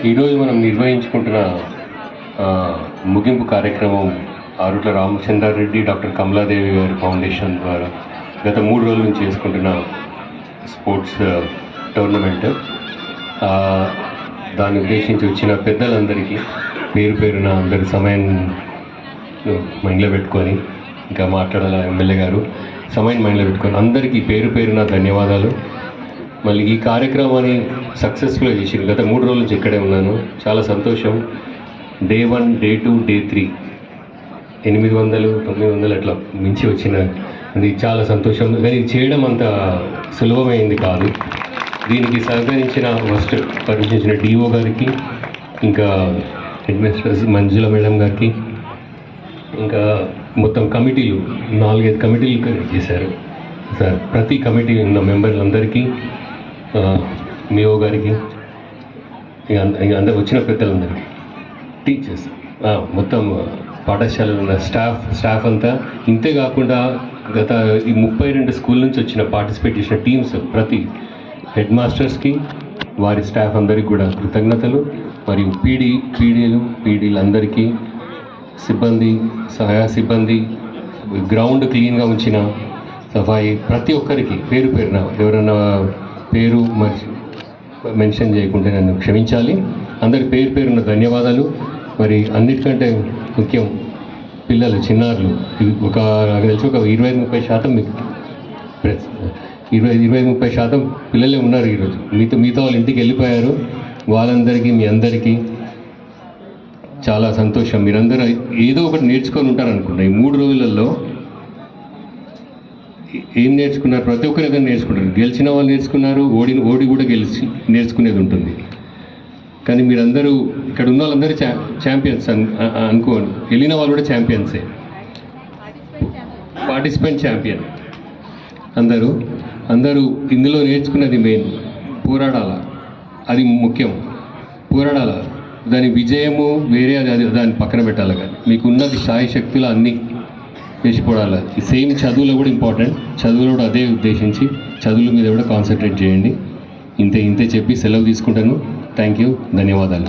ఈరోజు మనం నిర్వహించుకుంటున్న ముగింపు కార్యక్రమం ఆరుట్ల రామచంద్రారెడ్డి డాక్టర్ కమలాదేవి గారి ఫౌండేషన్ ద్వారా గత 3 రోజుల నుంచి చేసుకుంటున్న స్పోర్ట్స్ టోర్నమెంట్. దాన్ని ఉద్దేశించి వచ్చిన పెద్దలందరికీ పేరు పేరున అందరి సమయం మైండ్లో పెట్టుకొని, ఇంకా మాట్లాడాల ఎమ్మెల్యే గారు సమయం మైండ్లో పెట్టుకొని అందరికీ పేరు పేరున ధన్యవాదాలు. మళ్ళీ ఈ కార్యక్రమాన్ని సక్సెస్ఫుల్గా చేసి గత 3 రోజుల నుంచి ఇక్కడే ఉన్నాను. చాలా సంతోషం. డే 1, డే 2, డే 3 800, 900 అట్లా మించి వచ్చిన అది చాలా సంతోషం. కానీ ఇది చేయడం అంత సులభమైంది కాదు. దీనికి సహకరించిన ఫస్ట్ పరిచయించిన డిఓ గారికి, ఇంకా అడ్మినిస్ట్రేషన్ మంజుల మేడం గారికి, ఇంకా మొత్తం కమిటీలు 4-5 కమిటీలు చేశారు సార్. ప్రతి కమిటీ ఉన్న మెంబర్లందరికీ, మిఓ గారికి, ఇక అందరు వచ్చిన పెద్దలందరికీ, టీచర్స్, మొత్తం పాఠశాలలో ఉన్న స్టాఫ్ అంతా. ఇంతే కాకుండా గత ఈ 32 స్కూల్ నుంచి వచ్చిన పార్టిసిపేట్ చేసిన టీమ్స్, ప్రతి హెడ్ మాస్టర్స్కి, వారి స్టాఫ్ అందరికీ కూడా కృతజ్ఞతలు. మరియు పీడీలందరికీ, సిబ్బంది, సహాయ సిబ్బంది, గ్రౌండ్ క్లీన్గా ఉంచిన సఫాయి, ప్రతి ఒక్కరికి పేరు పేరున, ఎవరన్నా పేరు మెన్షన్ చేయకుంటే నన్ను క్షమించాలి. అందరికి పేరు పేరున ధన్యవాదాలు. మరి అన్నిటికంటే ముఖ్యం పిల్లలు, చిన్నారులు, నాకు తెలిసి ఒక 25-30% మీకు 20-30% పిల్లలే ఉన్నారు ఈరోజు. మీతో వాళ్ళ ఇంటికి వెళ్ళిపోయారు. వాళ్ళందరికీ, మీ అందరికీ చాలా సంతోషం. మీరందరూ ఏదో ఒకటి నేర్చుకొని ఉంటారు అనుకుంటా. ఈ 3 రోజులలో ఏం నేర్చుకున్నారు? ప్రతి ఒక్కరు ఏదైనా నేర్చుకుంటారు. గెలిచిన వాళ్ళు నేర్చుకున్నారు, ఓడి కూడా గెలిచి నేర్చుకునేది ఉంటుంది. కానీ మీరందరూ ఇక్కడ ఉన్న వాళ్ళందరూ ఛాంపియన్స్ అనుకోండి. వెళ్ళిన వాళ్ళు కూడా ఛాంపియన్సే, పార్టిసిపెంట్ ఛాంపియన్. అందరూ ఇందులో నేర్చుకున్నది మెయిన్ పోరాడాల. అది ముఖ్యం, పోరాడాల. దాని విజయము వేరే, అది దాన్ని పక్కన పెట్టాలి. కానీ మీకున్నది స్థాయి శక్తులు అన్నీ వేసిపోడాలి. ఈ సేమ్ చదువులో కూడా ఇంపార్టెంట్. చదువులో కూడా అదే ఉద్దేశించి చదువుల మీద కూడా కాన్సన్ట్రేట్ చేయండి. ఇంతే చెప్పి సెలవు తీసుకుంటాను. థ్యాంక్ యూ, ధన్యవాదాలు.